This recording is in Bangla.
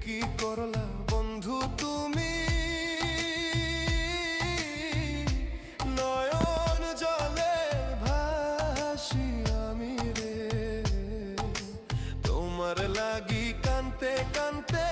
কি করলা বন্ধু তুমি, নয়ন জলে ভাসি আমি রে, তোমার লাগি কানতে কানতে